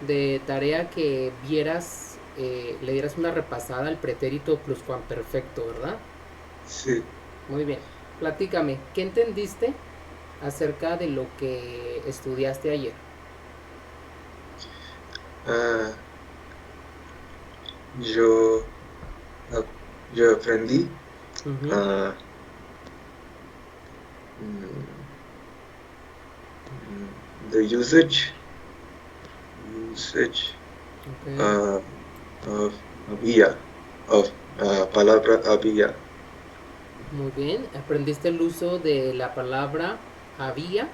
de tarea que vieras, le dieras una repasada al pretérito pluscuamperfecto, ¿verdad? Sí. Muy bien. Platícame, ¿qué entendiste acerca de lo que estudiaste ayer? Ah, yo, ap- yo aprendí Ujú. ah, mm, the usage Ok. uh, of había, of palabra había. Muy bien. Aprendiste el uso de la palabra había.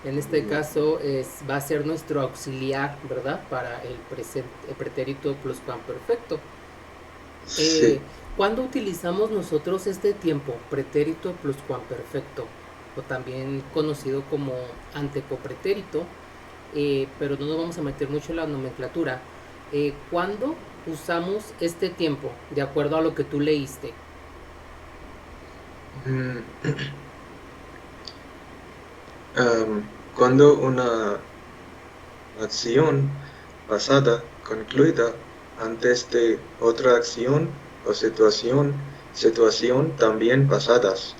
En este Había. caso va a ser nuestro auxiliar, ¿verdad? Para el presente, el pretérito pluscuamperfecto. Eh, Sí. ¿Cuándo utilizamos nosotros este tiempo, pretérito pluscuamperfecto, o también conocido como antecopretérito? Pero no nos vamos a meter mucho en la nomenclatura. ¿Cuándo usamos este tiempo, de acuerdo a lo que tú leíste? Mm, cuando una acción pasada concluida antes de otra acción o situación también pasadas.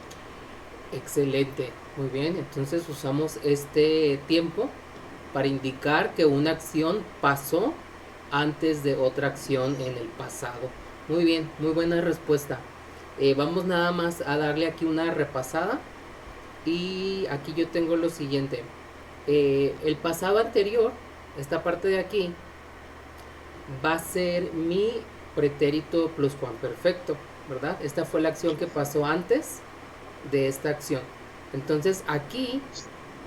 Excelente, muy bien. Entonces usamos este tiempo para indicar que una acción pasó antes de otra acción en el pasado. Muy bien, muy buena respuesta. Vamos nada más a darle aquí una repasada. Y aquí yo tengo lo siguiente. El pasado anterior, esta parte de aquí, va a ser mi pretérito pluscuamperfecto, ¿verdad? Esta fue la acción que pasó antes de esta acción. Entonces aquí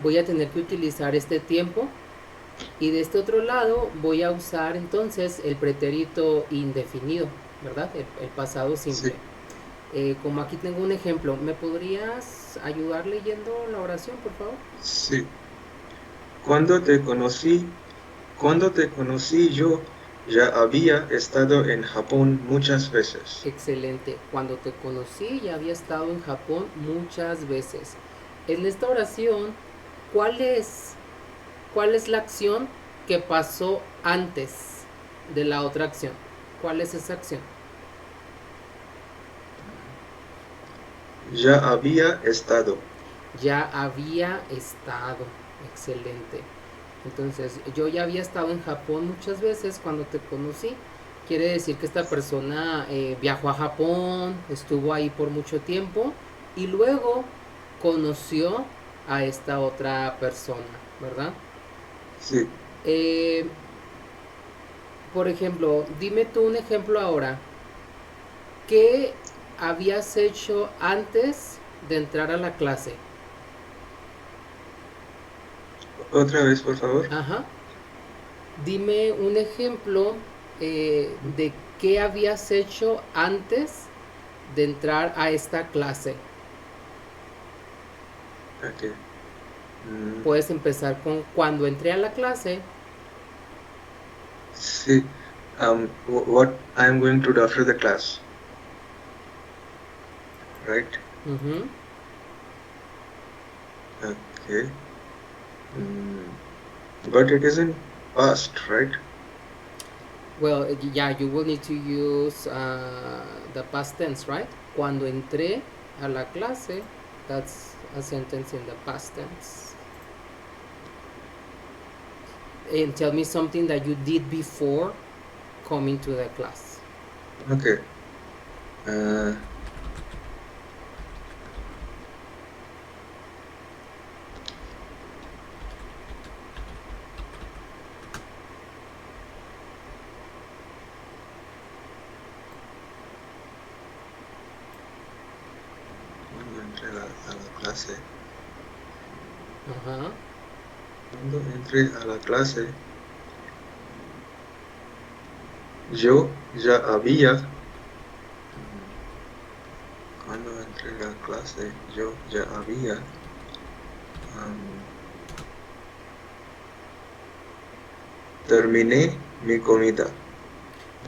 voy a tener que utilizar este tiempo y de este otro lado voy a usar entonces el pretérito indefinido, ¿verdad? El pasado simple. Sí, Como aquí tengo un ejemplo, ¿me podrías ayudar leyendo la oración, por favor? sí. Cuando te conocí, cuando te conocí yo ya había estado en Japón muchas veces. Excelente. Cuando te conocí ya había estado en Japón muchas veces. En esta oración, ¿cuál es, cuál es la acción que pasó antes de la otra acción? ¿Cuál es esa acción? Ya había estado. Ya había estado. Excelente. Entonces, yo ya había estado en Japón muchas veces cuando te conocí. Quiere decir que esta persona viajó a Japón, estuvo ahí por mucho tiempo y luego conoció a esta otra persona, ¿verdad? Sí. Eh, por ejemplo, dime tú un ejemplo ahora. ¿Qué habías hecho antes de entrar a la clase? Otra vez, por favor. Ajá. Dime un ejemplo de qué habías hecho antes de entrar a esta clase. Okay. Mm, Puedes empezar con cuando entré a la clase. sí. What I'm going to do after the class, right? Ujú. Okay. Mm, but it isn't past, right? Well, yeah, you will need to use the past tense, right? Cuando entré a la clase, that's a sentence in the past tense. And tell me something that you did before coming to the class. Okay. Uh, cuando entré a la clase, Ajá. cuando entré a la clase, yo ya había, mm, cuando entré a la clase, yo ya había, um, terminé mi comida.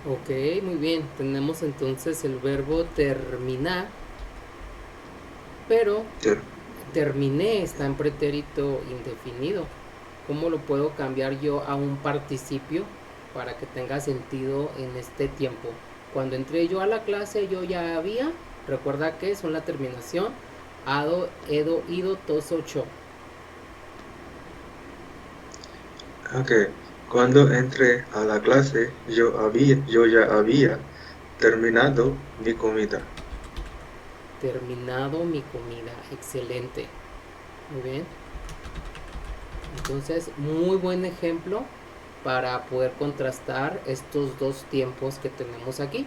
Ok, muy bien. Tenemos entonces el verbo terminar, pero Ter- terminé está en pretérito indefinido. cómo lo puedo cambiar yo a un participio para que tenga sentido en este tiempo. Cuando entré yo a la clase yo ya había, recuerda que son la terminación ado, edo, ido, toso, cho. Ok. Cuando entré a la clase, yo ya había terminado mi comida. Terminado mi comida, excelente. Muy bien. Entonces, muy buen ejemplo para poder contrastar estos dos tiempos que tenemos aquí.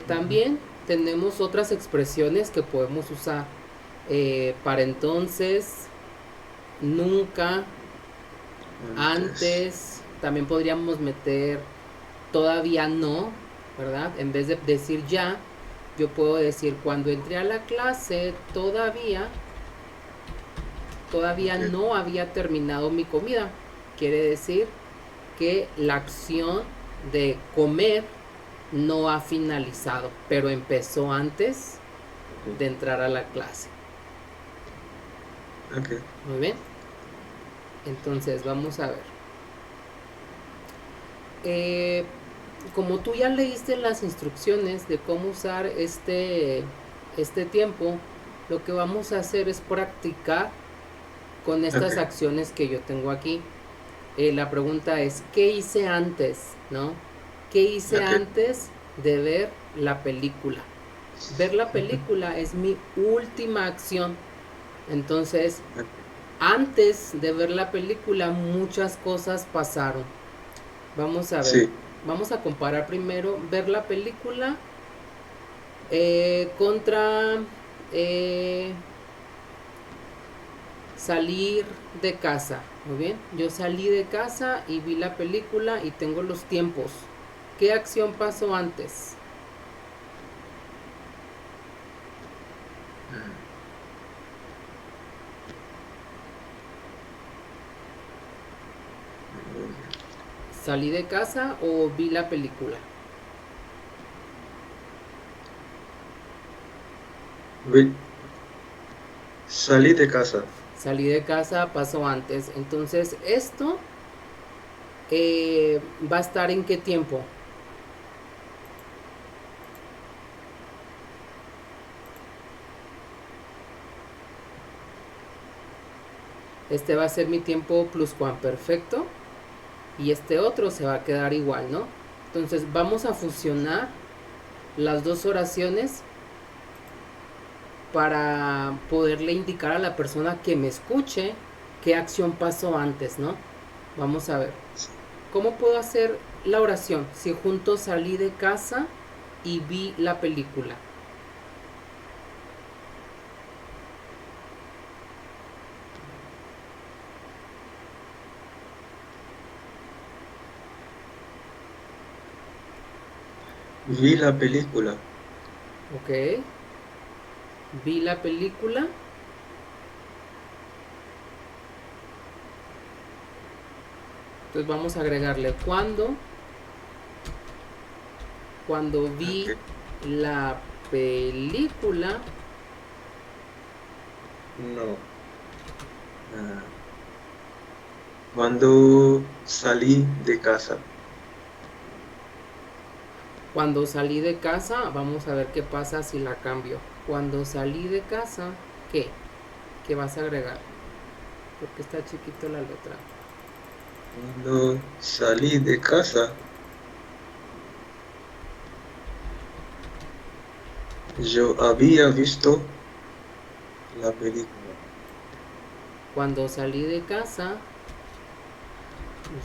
Ujú. También tenemos otras expresiones que podemos usar. Para entonces, nunca, Antes. antes, también podríamos meter todavía no, ¿verdad? En vez de decir ya, yo puedo decir cuando entré a la clase todavía Ok. no había terminado mi comida. Quiere decir que la acción de comer no ha finalizado, pero empezó antes Ok. de entrar a la clase. Ok. Muy bien. Entonces vamos a ver. Eh, Como tú ya leíste las instrucciones de cómo usar este tiempo, lo que vamos a hacer es practicar con Ok. estas acciones que yo tengo aquí. La pregunta es, ¿qué hice antes? ¿No? ¿Qué hice Ok. antes de ver la película? Ver la película es mi última acción. Entonces, Ok. antes de ver la película muchas cosas pasaron. Vamos a ver. Sí. Vamos a comparar primero ver la película contra eh, salir de casa. Muy bien. Yo salí de casa y vi la película y tengo los tiempos. ¿Qué acción pasó antes? Mm, muy bien. ¿Salí de casa o vi la película? Vi- Salí de casa. Salí de casa pasó antes. Entonces, esto va a estar en qué tiempo? Este va a ser mi tiempo pluscuamperfecto y este otro se va a quedar igual, ¿no? Entonces vamos a fusionar las dos oraciones para poderle indicar a la persona que me escuche qué acción pasó antes, ¿no? Vamos a ver. ¿Cómo puedo hacer la oración si juntos salí de casa y vi la película? Vi la película. Ok. Vi la película. Entonces vamos a agregarle cuando vi Ok. la película. No. Ah, cuando salí de casa. Cuando salí de casa, vamos a ver qué pasa si la cambio. Cuando salí de casa, ¿qué? ¿Qué vas a agregar? Porque está chiquito la letra. Cuando salí de casa, yo había visto la película. Cuando salí de casa,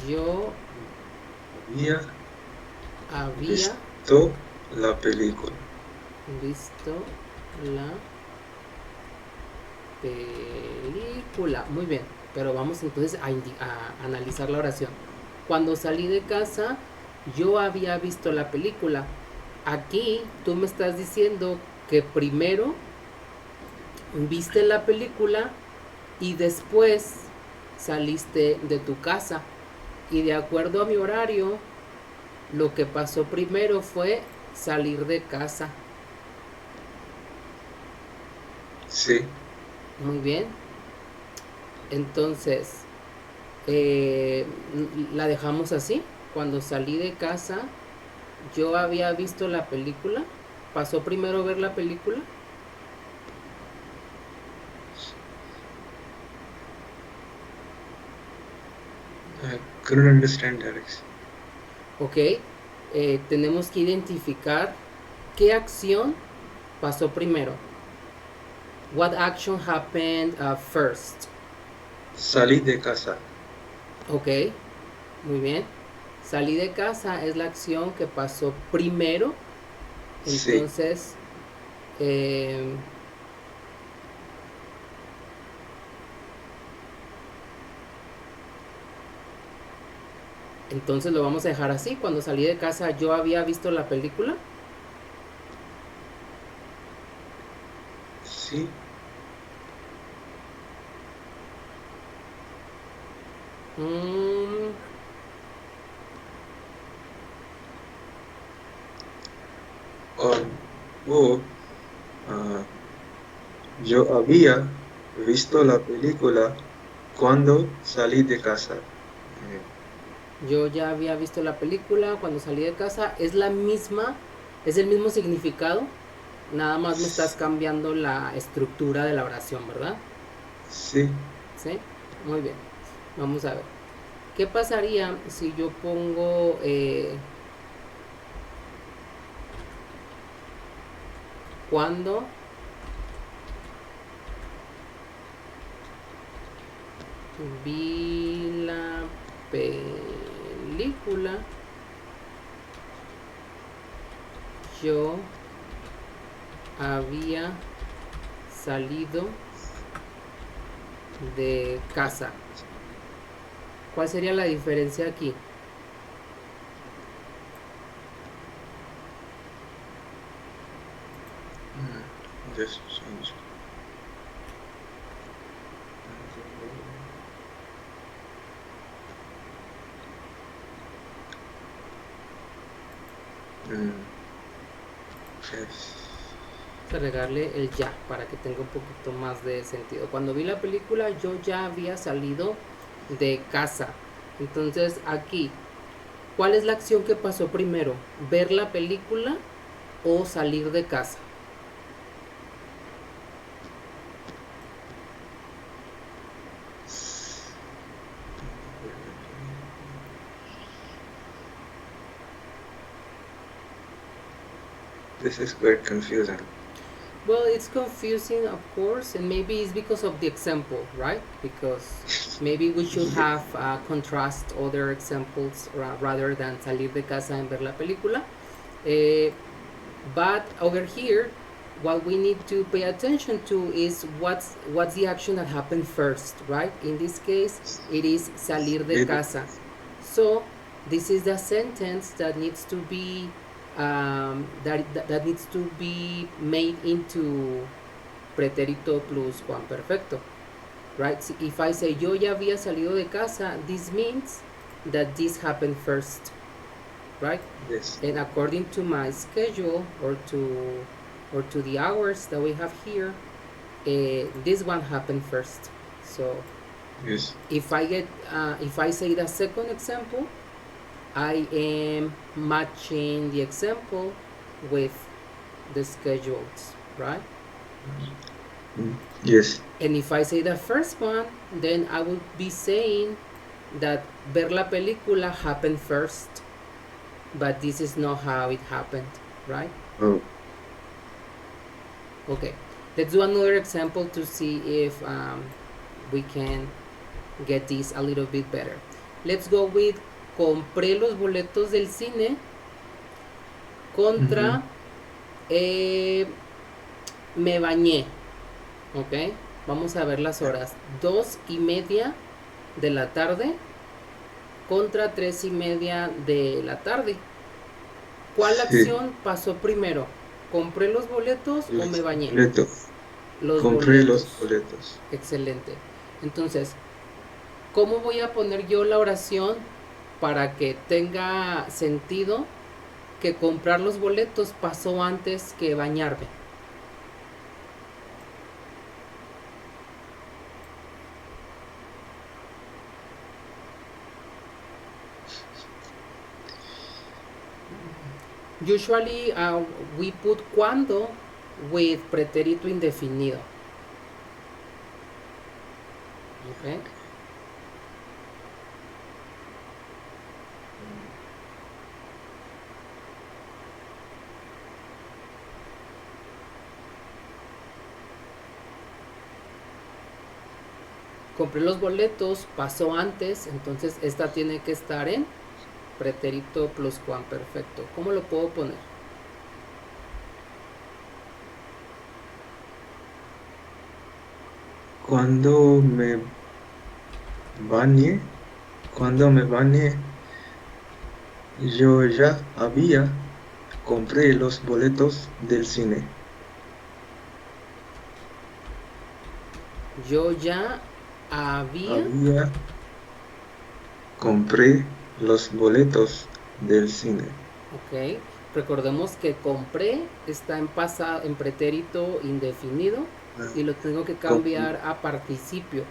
yo Había había visto la película. visto la película. Muy bien, pero vamos entonces a analizar la oración. Cuando salí de casa, yo había visto la película. Aquí tú me estás diciendo que primero viste la película y después saliste de tu casa. Y de acuerdo a mi horario, lo que pasó primero fue salir de casa. Sí. Muy bien. Entonces, eh, la dejamos así. Cuando salí de casa, yo había visto la película. Pasó primero ver la película. I couldn't understand, Alex. Ok. Tenemos que identificar qué acción pasó primero. What action happened first? Salí de casa. Ok, muy bien. Salí de casa es la acción que pasó primero. Sí. Entonces, eh, entonces lo vamos a dejar así. Cuando salí de casa yo había visto la película. Sí. Mm, O ah, yo había visto la película cuando salí de casa. Eh, yo ya había visto la película cuando salí de casa. Es la misma, es el mismo significado. Nada más me estás cambiando la estructura de la oración, ¿verdad? sí. ¿Sí? Muy bien. Vamos a ver. ¿Qué pasaría si yo pongo cuando vi la película? Yo había salido de casa. ¿Cuál sería la diferencia aquí? Mm, Just change. Mm, yes. Agregarle el ya para que tenga un poquito más de sentido. Cuando vi la película yo ya había salido de casa. Entonces aquí, ¿cuál es la acción que pasó primero? ¿Ver la película o salir de casa? This is quite confusing. Well, it's confusing, of course, and maybe it's because of the example, right? Because maybe we should Yeah. have contrast other examples rather than salir de casa and ver la película. Eh, but over here, what we need to pay attention to is what's the action that happened first, right? In this case, it is salir de Maybe. casa. So this is the sentence that needs to be that needs to be made into pretérito plus perfecto, right? So if I say yo ya había salido de casa, this means that this happened first, right? Yes. And according to my schedule or to the hours that we have here, this one happened first. So Yes. if I say the second example, I am matching the example with the schedules, right? Yes. And if I say the first one, then I will be saying that ver la película happened first, but this is not how it happened, right? Oh. Okay, let's do another example to see if we can get this a little bit better. Let's go with compré los boletos del cine contra me bañé. Ok, vamos a ver las horas. 2:30 de la tarde contra 3:30 de la tarde. ¿Cuál Sí. acción pasó primero? ¿Compré los boletos o me Los bañé? boletos. Los Compré los boletos. boletos. Excelente. Entonces, ¿cómo voy a poner yo la oración para que tenga sentido que comprar los boletos pasó antes que bañarme? Usually we put cuando with pretérito indefinido. Okay. Compré los boletos, pasó antes, entonces esta tiene que estar en pretérito pluscuamperfecto. ¿Cómo lo puedo poner? Cuando me bañé, cuando me bañé, yo ya compré los boletos del cine. Yo ya había, Había compré los boletos del cine. ok. Recordemos que compré está en pasado, en pretérito indefinido y lo tengo que cambiar a participio.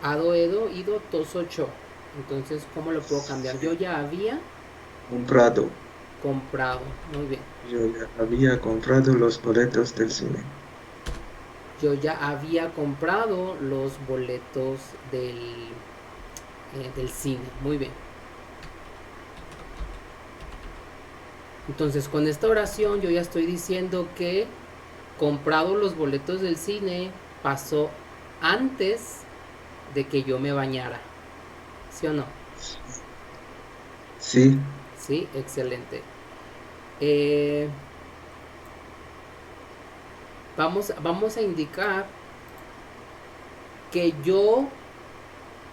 Ado, edo, ido, tos, ocho. Entonces, ¿cómo lo puedo cambiar? Yo ya había Comprado. comprado. Muy bien. Yo ya había comprado los boletos del cine. Yo ya había comprado los boletos del cine. Muy bien. Entonces, con esta oración yo ya estoy diciendo que comprado los boletos del cine pasó antes de que yo me bañara. ¿Sí o no? Sí, Sí, excelente. Eh, vamos a indicar que yo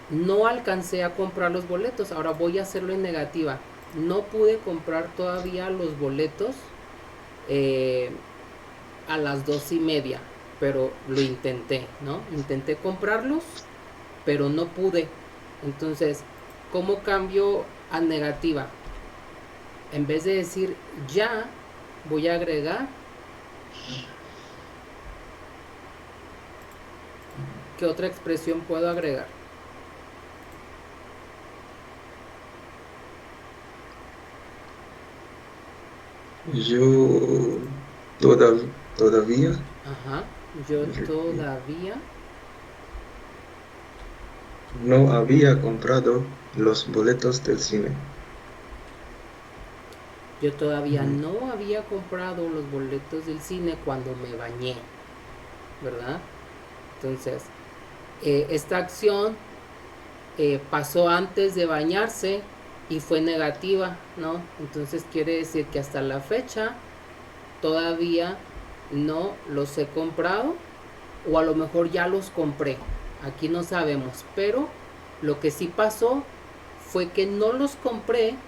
no alcancé a comprar los boletos. Ahora voy a hacerlo en negativa. No pude comprar todavía los boletos eh, a las 2:30, pero lo intenté, ¿no? Intenté comprarlos, pero no pude. Entonces, ¿cómo cambio a negativa? En vez de decir ya, voy a agregar. ¿Qué otra expresión puedo agregar? yo todavía Ajá. Yo todavía no había comprado los boletos del cine. Yo todavía no había comprado los boletos del cine cuando me bañé, ¿verdad? Entonces, esta acción pasó antes de bañarse y fue negativa, ¿no? Entonces quiere decir que hasta la fecha todavía no los he comprado o a lo mejor ya los compré. Aquí no sabemos, pero lo que sí pasó fue que no los compré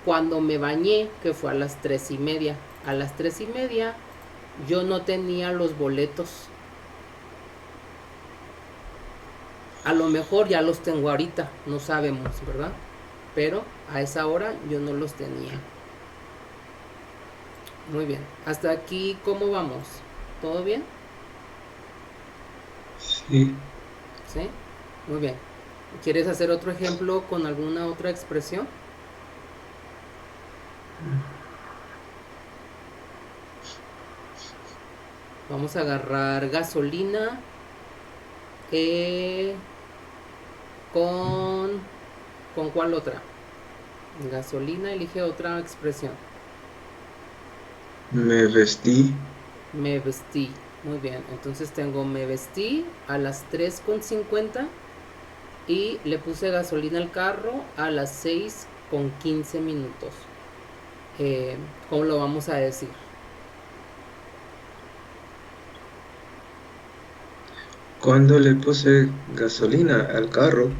cuando me bañé, que fue a las 3:30. A las 3:30 yo no tenía los boletos. A lo mejor ya los tengo ahorita, no sabemos, ¿verdad? Pero a esa hora yo no los tenía. Muy bien. Hasta aquí, ¿cómo vamos? ¿Todo bien? Sí, ¿Sí? Muy bien. ¿Quieres hacer otro ejemplo con alguna otra expresión? Vamos a agarrar gasolina eh, con... ¿Con cuál otra? Gasolina, elige otra expresión. me vestí Me vestí. Muy bien. Entonces tengo me vestí a las 3:50 y le puse gasolina al carro a las 6:15. Eh, ¿Cómo lo vamos a decir? cuando le puse gasolina al carro.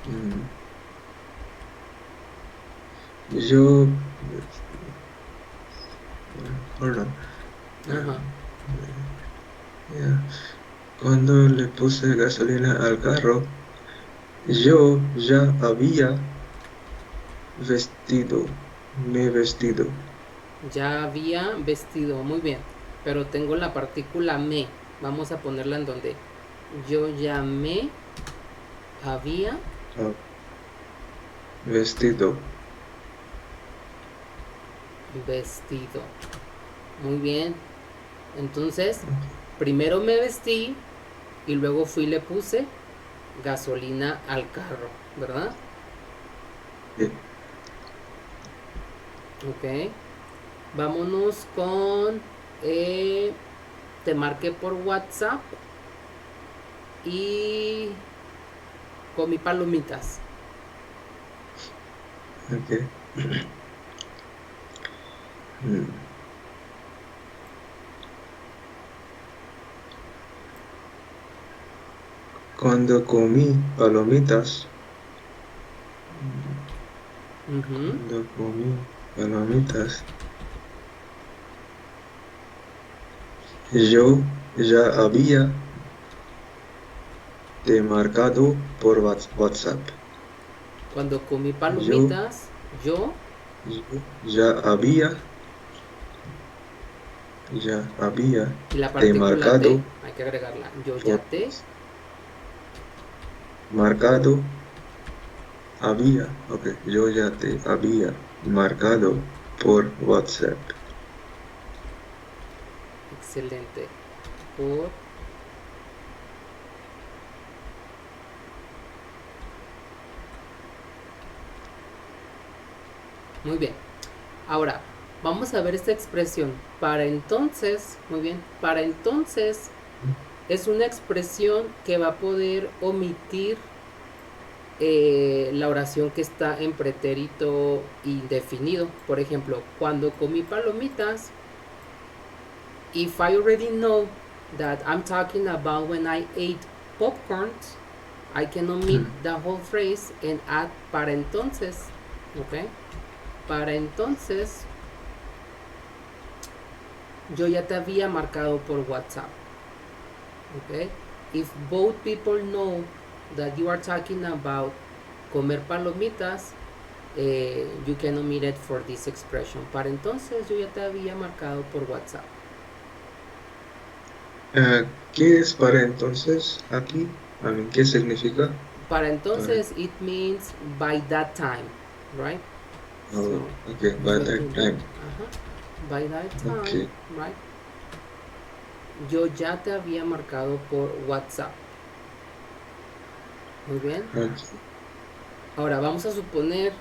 mm, Yo, perdón, Ajá. ya, cuando le puse gasolina al carro, yo ya había me vestido. Ya había vestido. Muy bien. Pero tengo la partícula me. Vamos a ponerla en donde yo ya me había Ah, vestido, Vestido. Muy bien. Entonces, primero me vestí y luego fui y le puse gasolina al carro, ¿verdad? sí. Ok. Vámonos con... eh, te marqué por WhatsApp y comí palomitas. Ok. Mm. Cuando comí palomitas, Ujú. cuando comí palomitas, yo ya había te marcado por WhatsApp. Cuando comí Yo, palomitas, yo... yo ya había Y la te partícula te, marcado hay que agregarla. Yo ya por te... marcado ok, yo ya te había marcado por WhatsApp. Excelente. Por... Muy bien. Ahora, vamos a ver esta expresión. Para entonces, muy bien, para entonces es una expresión que va a poder omitir la oración que está en pretérito indefinido. Por ejemplo, cuando comí palomitas, if I already know that I'm talking about when I ate popcorn, I can omit Mm. the whole phrase and add para entonces. ¿Ok? Para entonces, yo ya te había marcado por WhatsApp. ¿Ok? If both people know that you are talking about comer palomitas, you can omit it for this expression. Para entonces, yo ya te había marcado por WhatsApp. ¿Qué es para entonces aquí? ¿Qué significa? Para Para, entonces, it means by that time, right? So, okay, by yo te that di, time. by that time, Okay, right? Yo ya te había marcado por WhatsApp. Muy bien. okay, Ahora vamos a suponer,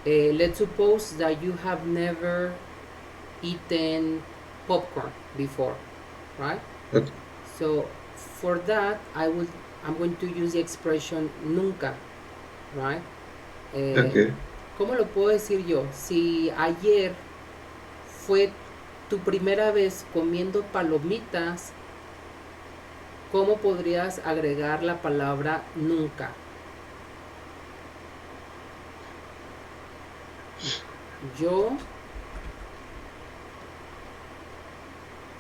let's suppose that you have never eaten popcorn before, right? okay, So for that, I'm going to use the expression nunca, right? Eh, okay. ¿Cómo lo puedo decir yo? Si ayer fue tu primera vez comiendo palomitas, ¿cómo podrías agregar la palabra nunca? Yo,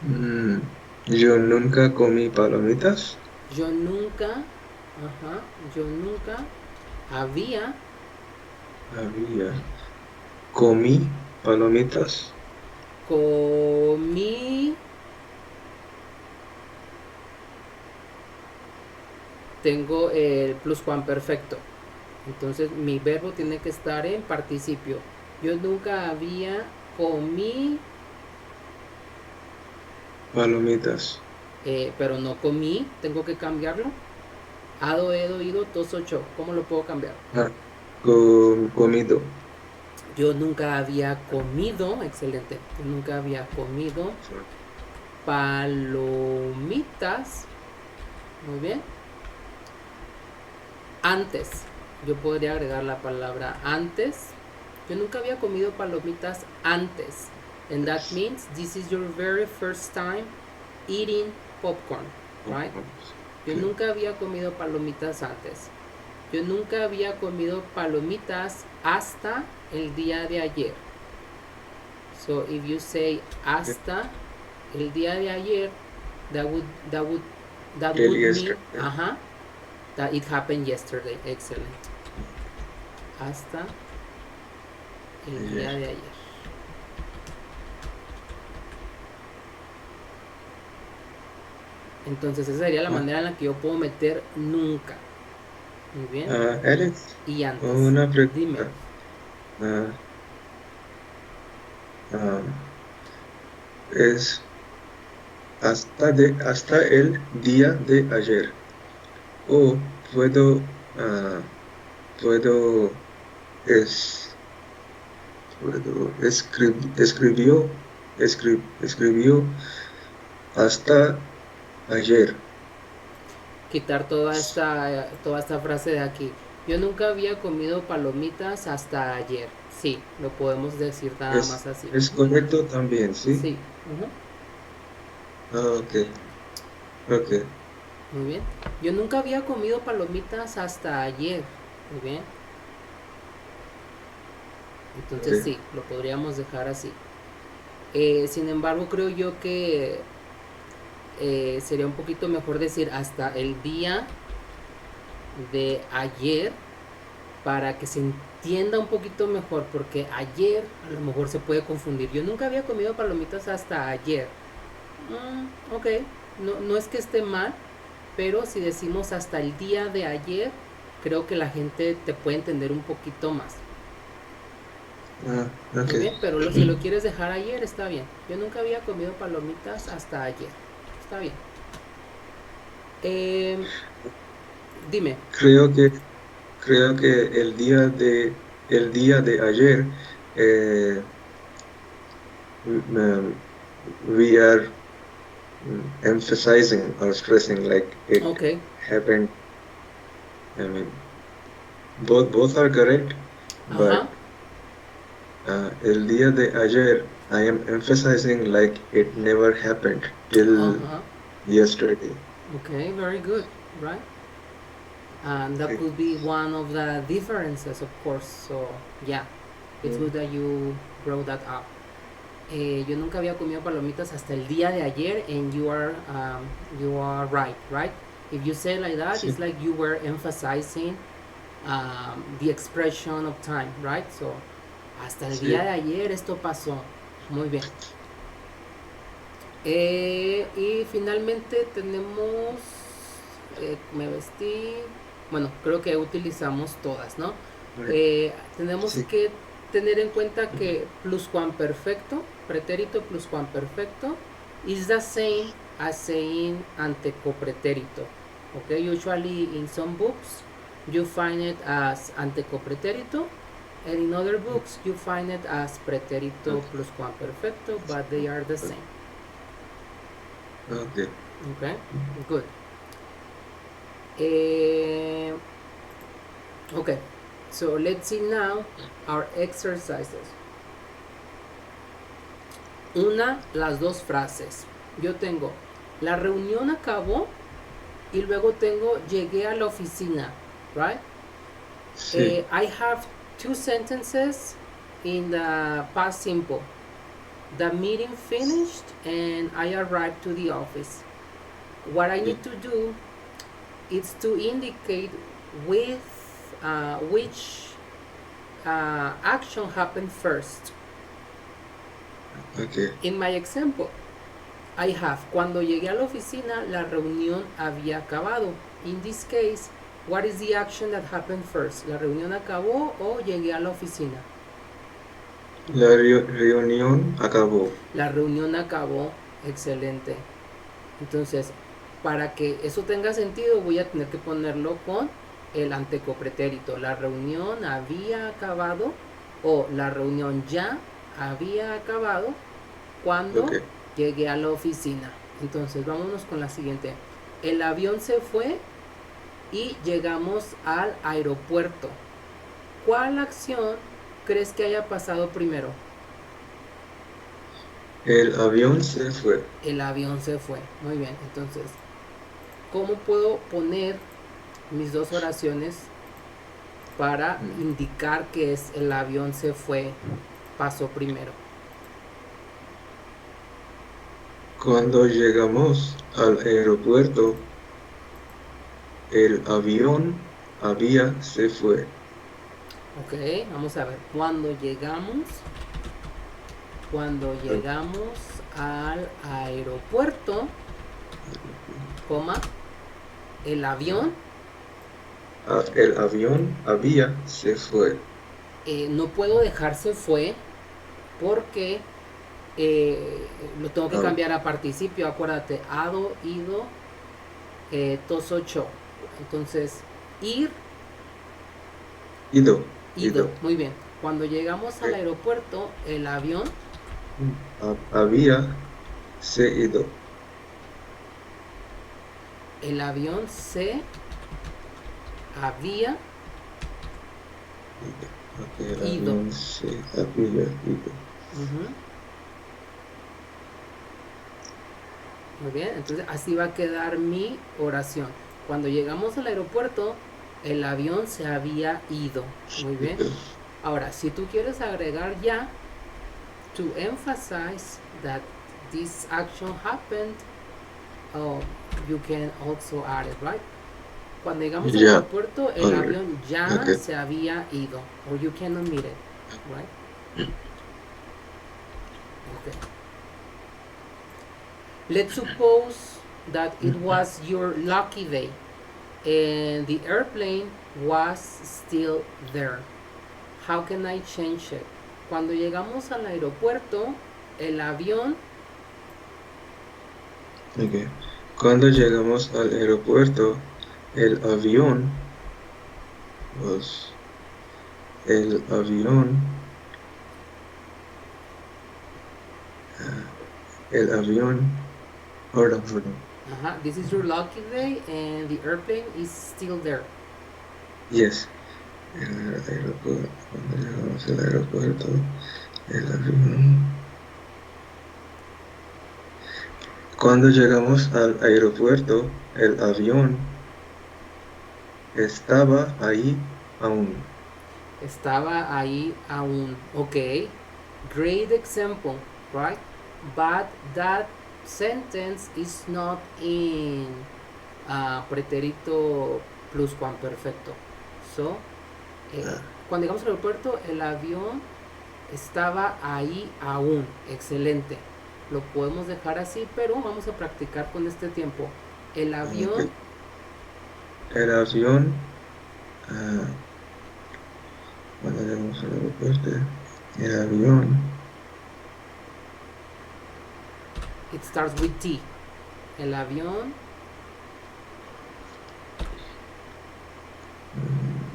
Mm, yo nunca comí palomitas. yo nunca, yo nunca había Había. Comí palomitas. comí, tengo el pluscuamperfecto. Entonces mi verbo tiene que estar en participio. Yo nunca había comí, Palomitas. pero no comí, tengo que cambiarlo. Ado, edo, ido, tos, ocho. ¿Cómo lo puedo cambiar? Ah, comido. Yo nunca había comido, excelente. Yo nunca había comido palomitas. Muy bien. Antes. Yo podría agregar la palabra antes. Yo nunca había comido palomitas antes. And that means this is your very first time eating popcorn, right? Yo Okay. nunca había comido palomitas antes. Yo nunca había comido palomitas hasta el día de ayer. So if you say hasta el día de ayer, that would that would that Till would mean yesterday. that it happened yesterday. Excellent. Hasta el día Ayer. de ayer. Entonces esa sería la Ah, manera en la que yo puedo meter nunca. Muy bien. Alex, Y antes. una Dime. pregunta. Ah, ah, es hasta el día de ayer. O puedo, es, escribió hasta ayer. Quitar toda esta frase de aquí. Yo nunca había comido palomitas hasta ayer. Sí, lo podemos decir nada más así. Es correcto también, ¿sí? Sí, ujú, Ok, ok, muy bien. Yo nunca había comido palomitas hasta ayer. Muy bien. ok. Entonces sí, lo podríamos dejar así. Sin embargo, creo yo que sería un poquito mejor decir hasta el día de ayer para que se entienda un poquito mejor, porque ayer a lo mejor se puede confundir. Yo nunca había comido palomitas hasta ayer. Ok, no es que esté mal, pero si decimos hasta el día de ayer, creo que la gente te puede entender un poquito más. Ok. Muy bien, pero si lo quieres dejar ayer, está bien. Yo nunca había comido palomitas hasta ayer. Está bien. Eh, dime. Creo que, creo que el día de ayer, eh, um, we are emphasizing or stressing like it Ok. happened. I mean, both are correct, Ajá. but el día de ayer, I am emphasizing like it never happened till Ajá. yesterday. Okay, very good. Right? And that Okay. could be one of the differences, of course. So, yeah, it's good Mm, that you brought that up. Yo nunca había comido palomitas hasta el día de ayer, and you are right, right? If you say like that, it's sí. like you were emphasizing the expression of time, right? So, hasta el día de Sí. ayer esto pasó. Muy bien. Y finalmente tenemos, me vestí, bueno, creo que utilizamos todas, ¿no? Right. Tenemos Sí. que tener en cuenta que pluscuamperfecto, pretérito pluscuamperfecto, is the same as saying antecopretérito. Okay, usually in some books you find it as antecopretérito, and in other books you find it as pretérito Okay. pluscuamperfecto, but they are the Okay. same. Okay. Okay, good. Uh, okay, so let's see now our exercises. Una, las dos frases. Yo tengo, la reunión acabó y luego tengo, llegué a la oficina, right? Sí. I have two sentences in the past simple. The meeting finished and I arrived to the office. What I need Sí. to do is to indicate with which action happened first. Okay. In my example, I have, cuando llegué a la oficina, la reunión había acabado. In this case, what is the action that happened first? ¿La reunión acabó o llegué a la oficina? La reunión acabó. La reunión acabó, excelente. Entonces, para que eso tenga sentido, voy a tener que ponerlo con el antecopretérito. La reunión había acabado o la reunión ya había acabado cuando Okay. llegué a la oficina. Entonces, vámonos con la siguiente. El avión se fue y llegamos al aeropuerto. ¿Cuál acción crees que haya pasado primero? El avión se fue. El avión se fue. Muy bien. Entonces, ¿cómo puedo poner mis dos oraciones para Mm. indicar que es el avión se fue, pasó primero? Cuando llegamos al aeropuerto, el avión se fue. Ok, vamos a ver. Cuando llegamos al aeropuerto, coma, el avión El avión se fue. No puedo dejarse fue porque lo tengo que Ah, cambiar a participio. Acuérdate, ado, ido, toso, cho. Entonces, ir, ido, ido. ido. Muy bien. Cuando llegamos al Eh, aeropuerto, el avión, Había se ido. el avión se había Ido. Ok, el ido. avión se había ido. Ujú. Muy bien, entonces así va a quedar mi oración. Cuando llegamos al aeropuerto, el avión se había ido. Muy bien. Ido. Ahora, si tú quieres agregar ya, to emphasize that this action happened, oh, you can also add it, right? Cuando llegamos al Ya, aeropuerto, el alright. avión ya Okay. se había ido. Or you can omit it, right? Okay. Let's suppose that it was your lucky day and the airplane was still there. How can I change it? Cuando llegamos al aeropuerto, el avión Okay. Cuando llegamos al aeropuerto, el avión was el avión, ah, el avión, hold on. this is your lucky day and the airplane is still there. Yes. El aeropuerto, cuando llegamos al aeropuerto, el avión. Cuando llegamos al aeropuerto, el avión estaba ahí aún. Estaba ahí aún. Okay. Great example, right? But that sentence is not in pretérito pluscuamperfecto. So, Ah, cuando llegamos al aeropuerto, el avión estaba ahí aún. Excelente. Lo podemos dejar así, pero vamos a practicar con este tiempo. El avión ok. El avión, ah, cuando llegamos al aeropuerto, el avión, it starts with T. El avión mm,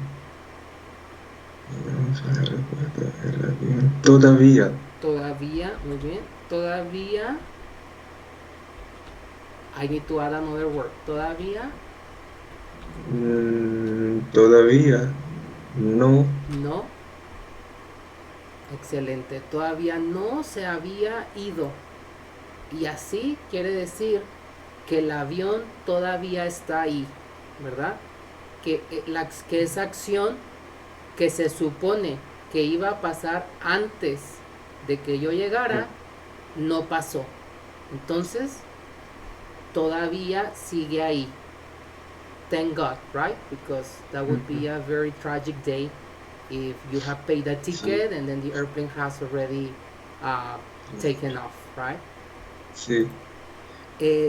llegamos al aeropuerto, el avión, todavía, todavía, muy bien, todavía, I need to add another word, todavía todavía no, no, excelente, todavía no se había ido. Y así quiere decir que el avión todavía está ahí, ¿verdad? Que esa acción que se supone que iba a pasar antes de que yo llegara, no pasó. Entonces, todavía sigue ahí. Thank God, right? Because that would be a very tragic day if you have paid a sí, ticket and then the airplane has already uh, taken off, right? sí,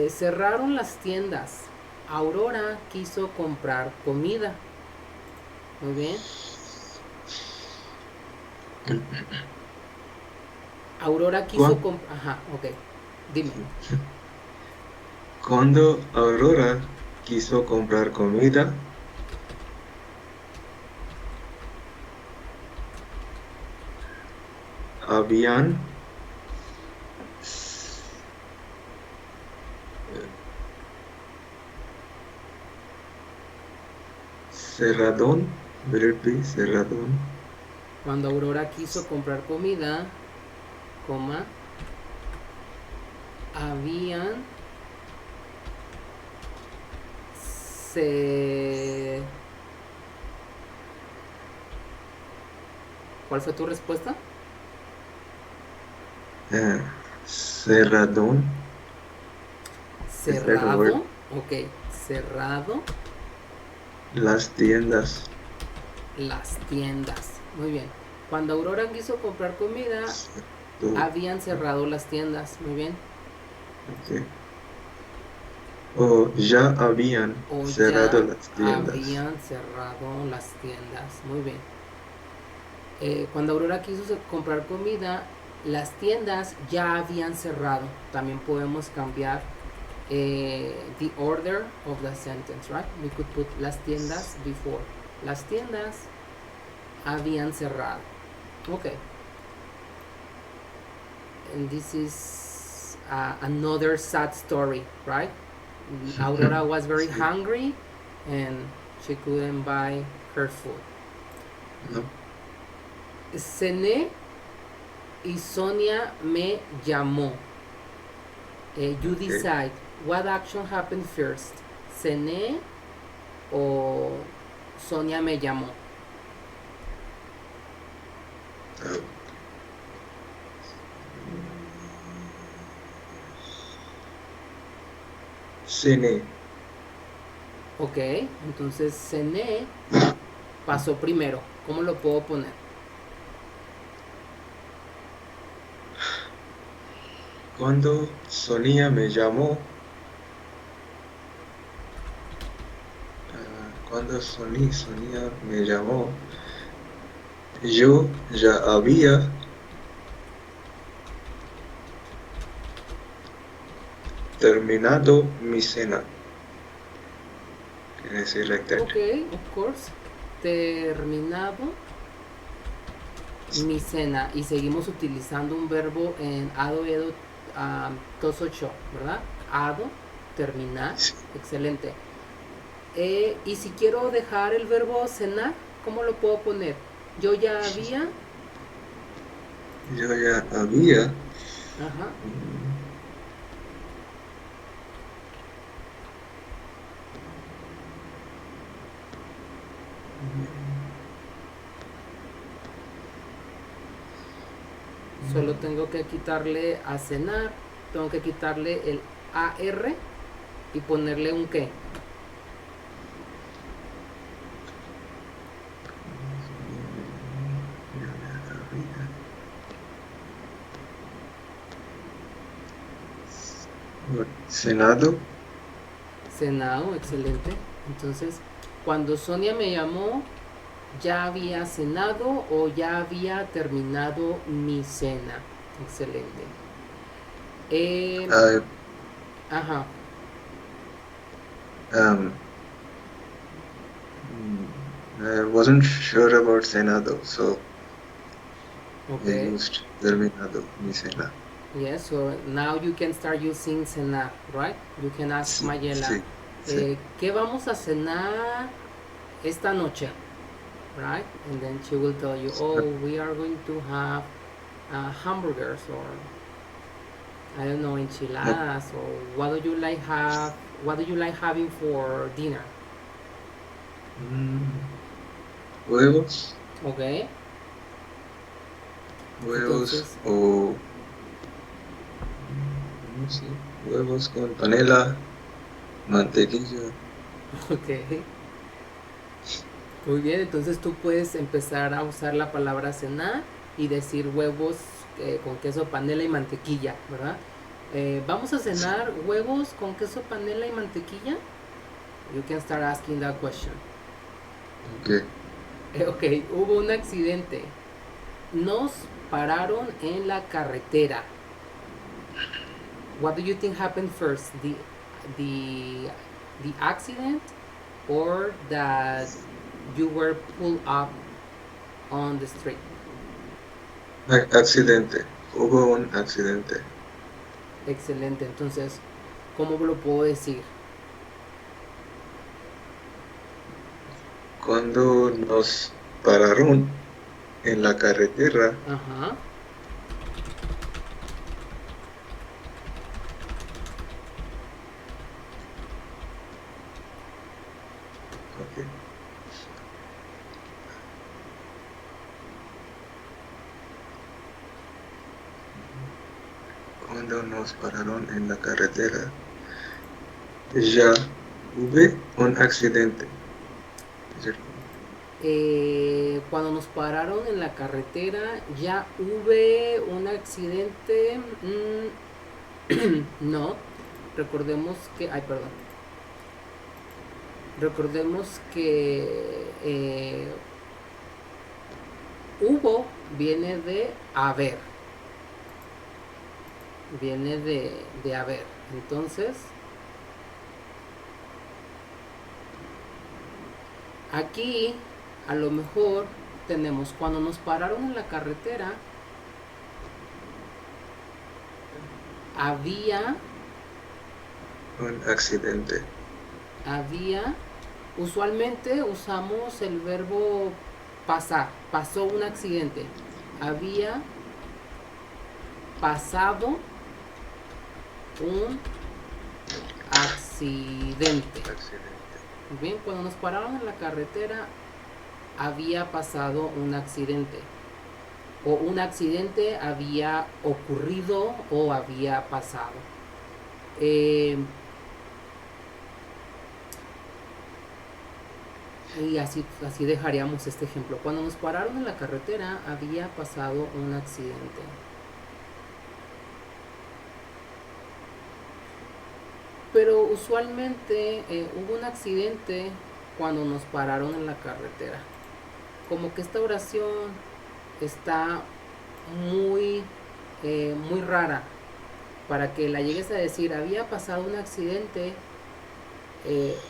Cerraron las tiendas. Aurora quiso comprar comida. Muy bien. Aurora quiso Cuan- comprar... Ajá, ok. Dime. Cuando Aurora quiso comprar comida, habían eh, cerradón, verbi, cerradón, Cuando Aurora quiso comprar comida, coma, habían se... ¿Cuál fue tu respuesta? eh, cerradón, is that a Cerrado. word? Ok. Cerrado Las tiendas, las tiendas. Muy bien. Cuando Aurora quiso comprar comida, cerrado, habían cerrado las tiendas. Muy bien. ok. O ya habían O cerrado ya las tiendas. habían cerrado las tiendas. Muy bien. Cuando Aurora quiso comprar comida, las tiendas ya habían cerrado. También podemos cambiar the order of the sentence, right? We could put las tiendas before. Las tiendas habían cerrado. Okay. And this is another sad story, right? Aurora was very Sí, hungry and she couldn't buy her food. ¿no? Cené y Sonia me llamó. You Ok. decide what action happened first. Cené o Sonia me llamó. Ah, Cené. Ok, entonces cené pasó primero. ¿Cómo lo puedo poner? Cuando Sonia me llamó, cuando Sonia me llamó, yo ya había terminado mi cena. Can I say like that? Ok, of course. Terminado mi cena y seguimos utilizando un verbo en ado, edo, toso, cho, ¿verdad? Ado, terminar, Sí, excelente. Y si quiero dejar el verbo cenar, ¿cómo lo puedo poner? Yo ya había, yo ya había. ajá, mm, solo tengo que quitarle a cenar, tengo que quitarle el AR y ponerle un qué. Cuando Sonia me llamó, yo ya había cenado. Cenado, excelente. Entonces, cuando Sonia me llamó, ya había cenado o ya había terminado mi cena. Excelente. Eh, I, ajá, um, I wasn't sure about cenado, so I ok. used terminado, mi cena. Yes, so now you can start using cenar, right? You can ask Sí, Mayela, sí, sí. ¿qué vamos a cenar esta noche? Right? And then she will tell you, oh, we are going to have hamburgers or I don't know, No, enchiladas or what do you like having for dinner? mm, huevos, Ok, huevos entonces, o, no sé, huevos con panela, mantequilla. ok, muy bien, entonces tú puedes empezar a usar la palabra cenar y decir huevos con queso, panela y mantequilla, ¿verdad? ¿Vamos a Sí, cenar huevos con queso, panela y mantequilla? You can start asking that question. ok. Ok, hubo un accidente. Nos pararon en la carretera. What do you think happened first? The the accident or that you were pulled up on the street? Accidente. Hubo un accidente. Excelente. Entonces, ¿cómo lo puedo decir? Cuando nos pararon en la carretera, Ajá. ok. Cuando nos pararon en la carretera, ya hubo un accidente. ¿Cierto? Cuando nos pararon en la carretera, ya hubo un accidente. No. Recordemos que. Ay, perdón. Recordemos que hubo viene de haber. Viene de haber. Entonces, aquí a lo mejor tenemos cuando nos pararon en la carretera, había, Un accidente. usualmente usamos el verbo pasar, pasó un accidente, había pasado un accidente. Accidente. Bien, cuando nos pararon en la carretera, había pasado un accidente. O un accidente había ocurrido o había pasado. Eh, y así dejaríamos este ejemplo. Cuando nos pararon en la carretera, había pasado un accidente. Pero usualmente hubo un accidente cuando nos pararon en la carretera. Como que esta oración está muy, muy rara. Para que la llegues a decir, había pasado un accidente, eh,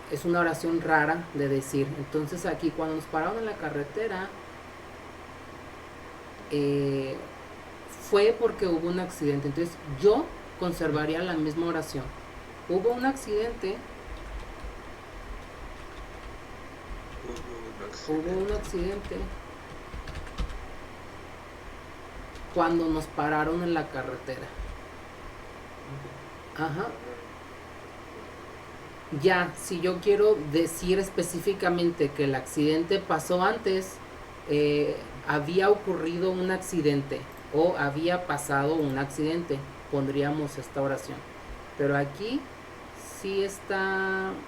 es una oración rara de decir. Entonces aquí cuando nos pararon en la carretera, eh, fue porque hubo un accidente. Entonces yo conservaría la misma oración. Hubo un accidente, hubo un accidente cuando nos pararon en la carretera. Ajá. Ya, si yo quiero decir específicamente que el accidente pasó antes, había ocurrido un accidente o había pasado un accidente, pondríamos esta oración. Pero aquí sí está,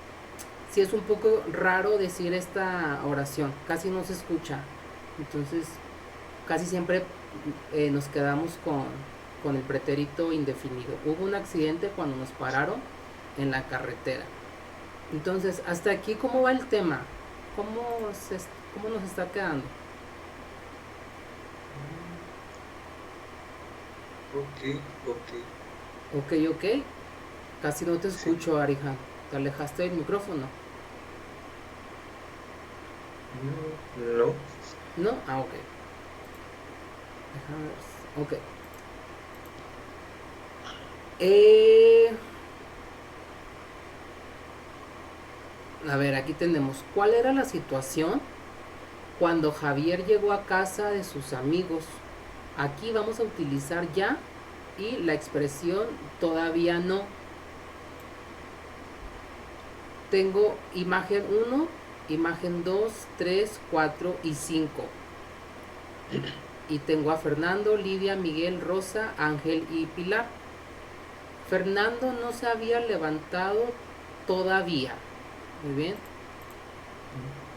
sí es un poco raro decir esta oración, casi no se escucha. Entonces, casi siempre nos quedamos con el pretérito indefinido. Hubo un accidente cuando nos pararon en la carretera. Entonces, hasta aquí, ¿cómo va el tema? ¿Cómo nos está quedando? Ok, ok. Ok. Casi no te Sí. escucho, Arijan. ¿Te alejaste del micrófono? No. ¿No? Ah, ok. Déjame ver. Ok. A ver, aquí tenemos. ¿Cuál era la situación cuando Javier llegó a casa de sus amigos? Aquí vamos a utilizar ya y la expresión todavía no. Tengo imagen 1, imagen 2, 3, 4 y 5. Y tengo a Fernando, Lidia, Miguel, Rosa, Ángel y Pilar. Fernando no se había levantado todavía. Muy bien.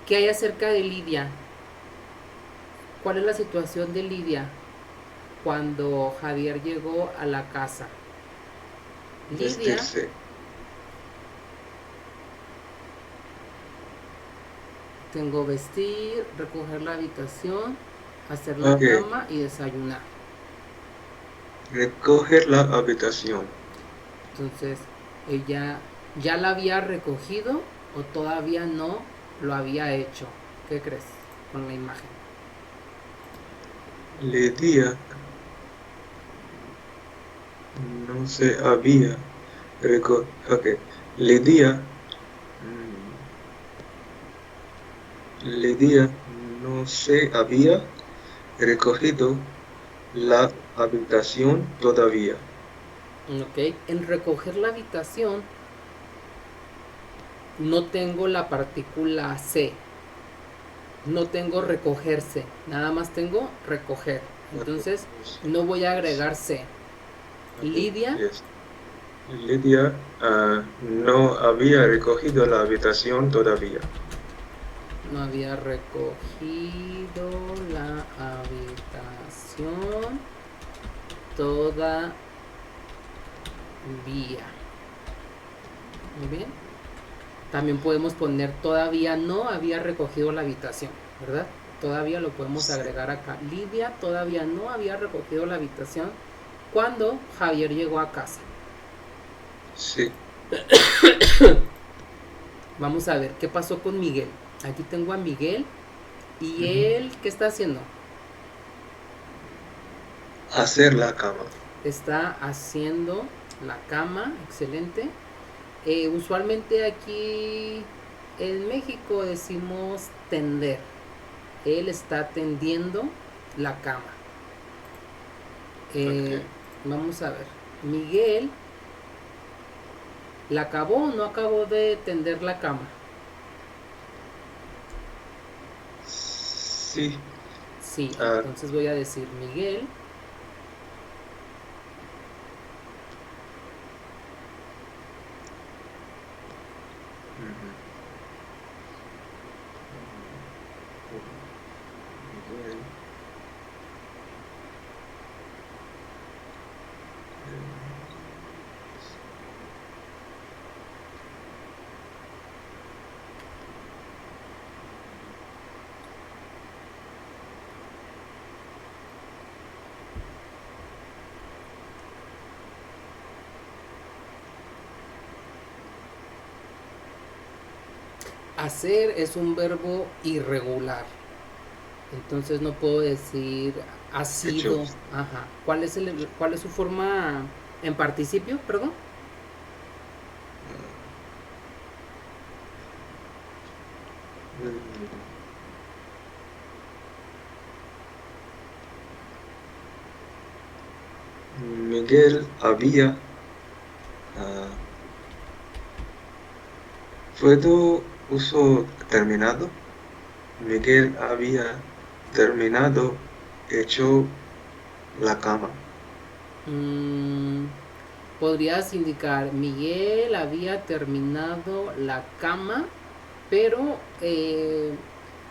¿Qué hay acerca de Lidia? ¿Cuál es la situación de Lidia cuando Javier llegó a la casa? Lidia Vestirse. tengo vestir, recoger la habitación, hacer la Ok. cama y desayunar. Recoger la habitación. Entonces, ella ya la había recogido o todavía no lo había hecho. ¿Qué crees con la imagen? Lidia no se había ok. Lidia, mm, Lidia no se había recogido la habitación todavía. Ok, en recoger la habitación no tengo la partícula C, no tengo recogerse, nada más tengo recoger. Entonces no voy a agregar C. Ok, Lidia yes. Lidia no había recogido la habitación todavía. no había recogido la habitación todavía. Muy bien. También podemos poner todavía no había recogido la habitación, ¿verdad? Todavía lo podemos Sí, agregar acá. Lidia todavía no había recogido la habitación cuando Javier llegó a casa. sí. Vamos a ver qué pasó con Miguel. Aquí tengo a Miguel y Ujú. él, ¿qué está haciendo? Hacer la cama. Está haciendo la cama, excelente. Usualmente aquí en México decimos tender. Él está tendiendo la cama. Eh, Ok. Vamos a ver. Miguel, ¿la acabó o no acabó de tender la cama? Sí. Sí, Ah, entonces voy a decir Miguel. ujú. Miguel. Hacer es un verbo irregular. Entonces no puedo decir ha Hecho. sido. Ajá. ¿Cuál es su forma en participio? Perdón. Ah, mm, Miguel había. ah, ¿Puedo uso terminado? Miguel había terminado hecho la cama. Mm, Podrías indicar Miguel había terminado la cama, pero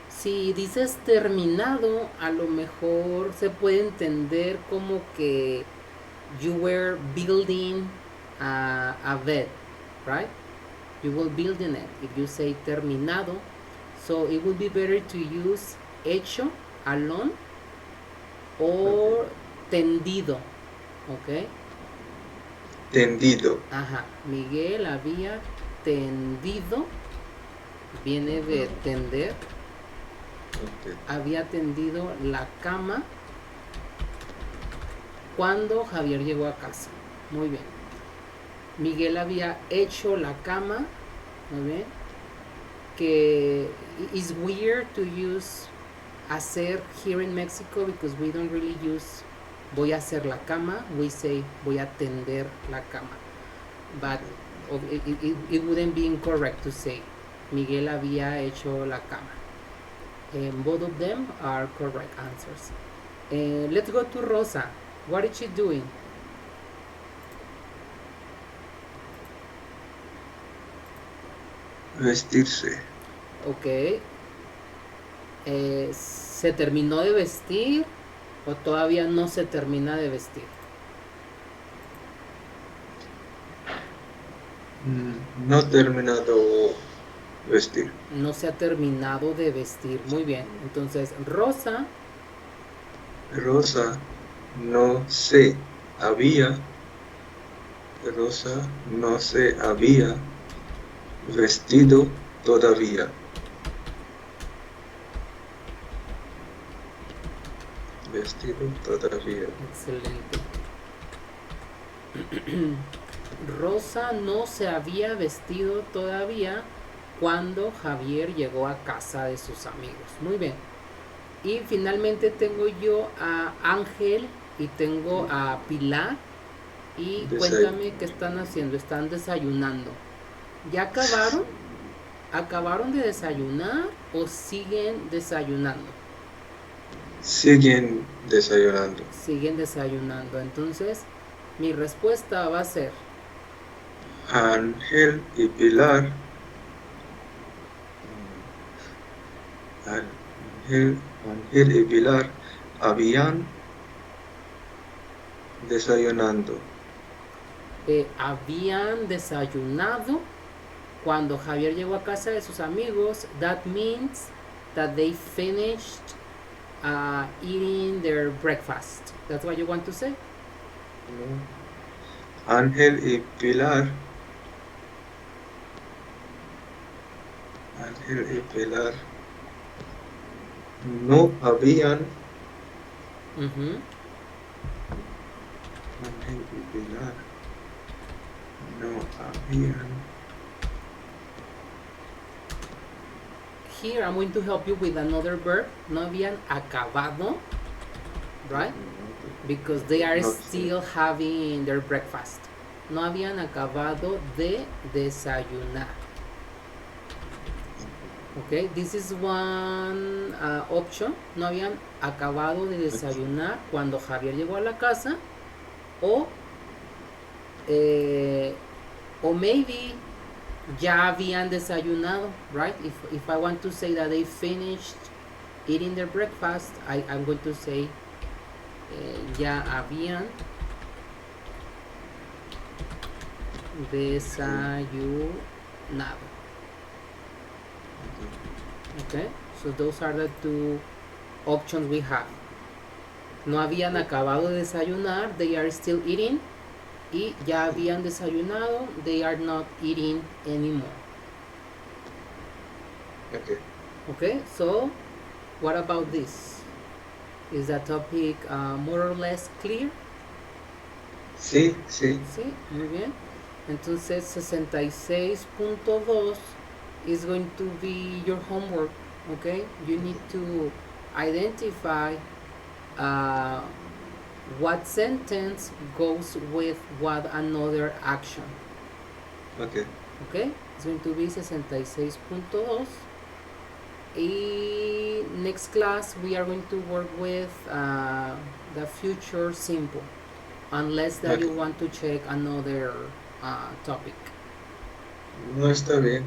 si dices terminado, a lo mejor se puede entender como que you were building a bed, right? You will building it. If you say terminado, so it would be better to use hecho alone Ok. or tendido, ¿ok? Tendido. Ajá, Miguel había tendido, viene de Ujú. tender, Ok. había tendido la cama cuando Javier llegó a casa. Muy bien. Miguel había hecho la cama, muy bien. Que is weird to use hacer here in Mexico because we don't really use voy a hacer la cama, we say voy a tender la cama. But Ok. it wouldn't be incorrect to say Miguel había hecho la cama. Both of them are correct answers. Let's go to Rosa. What is she doing? Vestirse. Ok. ¿Se terminó de vestir o todavía no se termina de vestir? No terminado vestir. No se ha terminado de vestir. Muy bien. Entonces, Rosa, Rosa no se había. Rosa no se había vestido todavía. Vestido todavía. excelente. Rosa no se había vestido todavía cuando Javier llegó a casa de sus amigos. Muy bien. Y finalmente tengo yo a Ángel y tengo a Pilar. Y Desay- cuéntame qué están haciendo. Están desayunando. ¿Ya acabaron? ¿Acabaron de desayunar o siguen desayunando? Siguen desayunando. Siguen desayunando. Entonces, mi respuesta va a ser, Ángel y Pilar. mm, Ángel y Pilar habían desayunando. habían desayunado Cuando Javier llegó a casa de sus amigos, that means that they finished eating their breakfast. That's what you want to say? No. Ángel y Pilar, Ángel y Pilar no habían, Mhm. Ángel y Pilar no habían, Here I'm going to help you with another verb. No habían acabado, right? Because they are no, still having their breakfast. No habían acabado de desayunar. Okay, this is one option. No habían acabado de desayunar cuando Javier llegó a la casa. O, o maybe ya habían desayunado, right? If I want to say that they finished eating their breakfast, I'm going to say ya habían desayunado. Okay, so those are the two options we have. No habían acabado de desayunar, they are still eating. Y ya habían desayunado, they are not eating anymore. Okay. Okay, so what about this? Is that topic more or less clear? Sí, sí. Sí, muy bien. Entonces 66.2 is going to be your homework. Okay, you need to identify what sentence goes with what another action. Okay. Okay, it's going to be 66.2. In next class we are going to work with the future simple, unless that you Okay. want to check another topic. No está bien.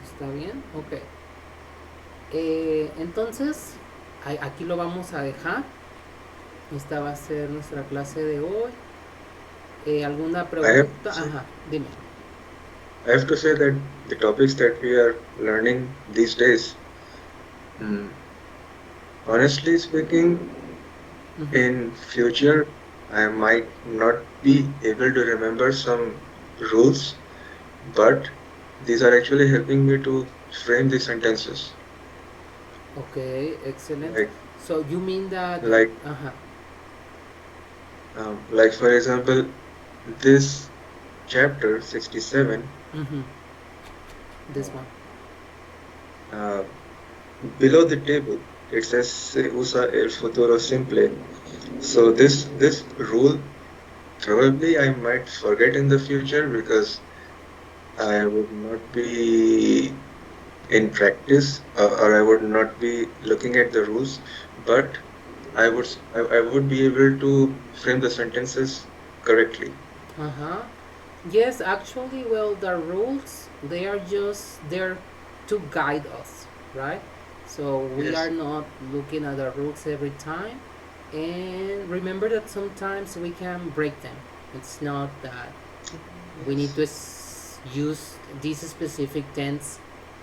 ¿Está bien? Ok. Entonces, aquí lo vamos a dejar. Esta va a ser nuestra clase de hoy. ¿Alguna pregunta? Ajá, dime. I have to say that the topics that we are learning these days, honestly speaking, Ujú. in future, I might not be able to remember some rules, but these are actually helping me to frame the sentences. Okay, excellent. Like, So you mean that? like, Uh-huh. like for example, this chapter 67, Mm-hmm. This one. uh, below the table, it says se usa el futuro simple. So this rule probably I might forget in the future because I would not be in practice, or I would not be looking at the rules, but I would be able to frame the sentences correctly. Uh-huh. Yes, actually, well, the rules, they are just there to guide us, right? So we are Yes, not looking at the rules every time. And remember that sometimes we can break them. It's not that we need yes, to use this specific tense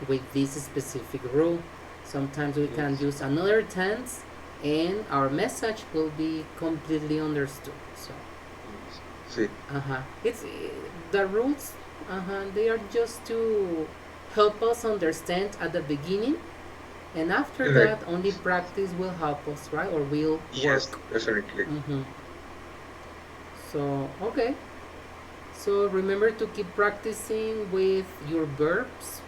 with this specific rule. Sometimes we can yes. use another tense and our message will be completely understood. So Yes. See, it's the rules. They are just to help us understand at the beginning, and after correct. that, only practice will help us, right? Or will Yes, work. definitely. Mm-hmm. So okay. So remember to keep practicing with your verbs.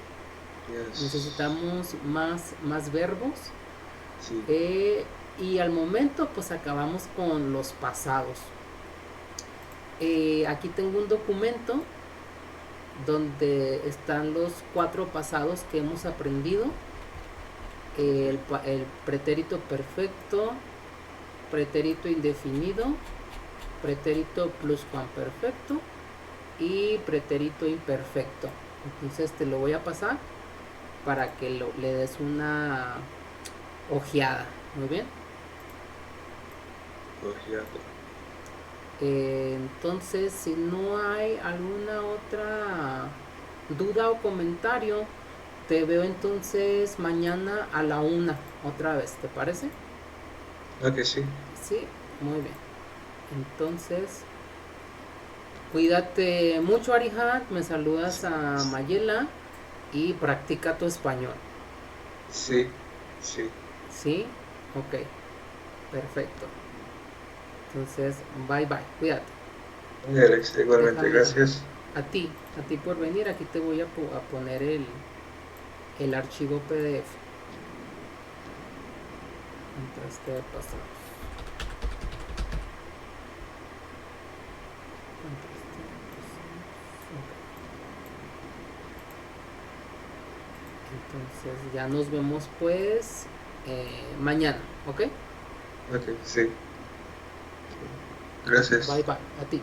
Yes. Necesitamos más verbos. See, Y al momento, pues acabamos con los pasados. Aquí tengo un documento donde están los 4 pasados que hemos aprendido. El pretérito perfecto, pretérito indefinido, pretérito pluscuamperfecto y pretérito imperfecto. Entonces te lo voy a pasar para que le des una ojeada. Muy bien. cogiado. Entonces, si no hay alguna otra duda o comentario, te veo entonces mañana a la 1 otra vez, ¿te parece? Ok, sí. Sí, muy bien. Entonces, cuídate mucho, Arihat, me saludas a Mayela y practica tu español. Sí, sí. ¿Sí? Ok, perfecto. Entonces, bye bye, cuídate. Oye, Alex, igualmente, Déjame gracias. a ti por venir. Aquí te voy a poner el archivo PDF. Mientras te pasamos. Ok. Entonces ya nos vemos pues mañana, ¿ok? Ok, sí. Gracias. Bye bye, a ti.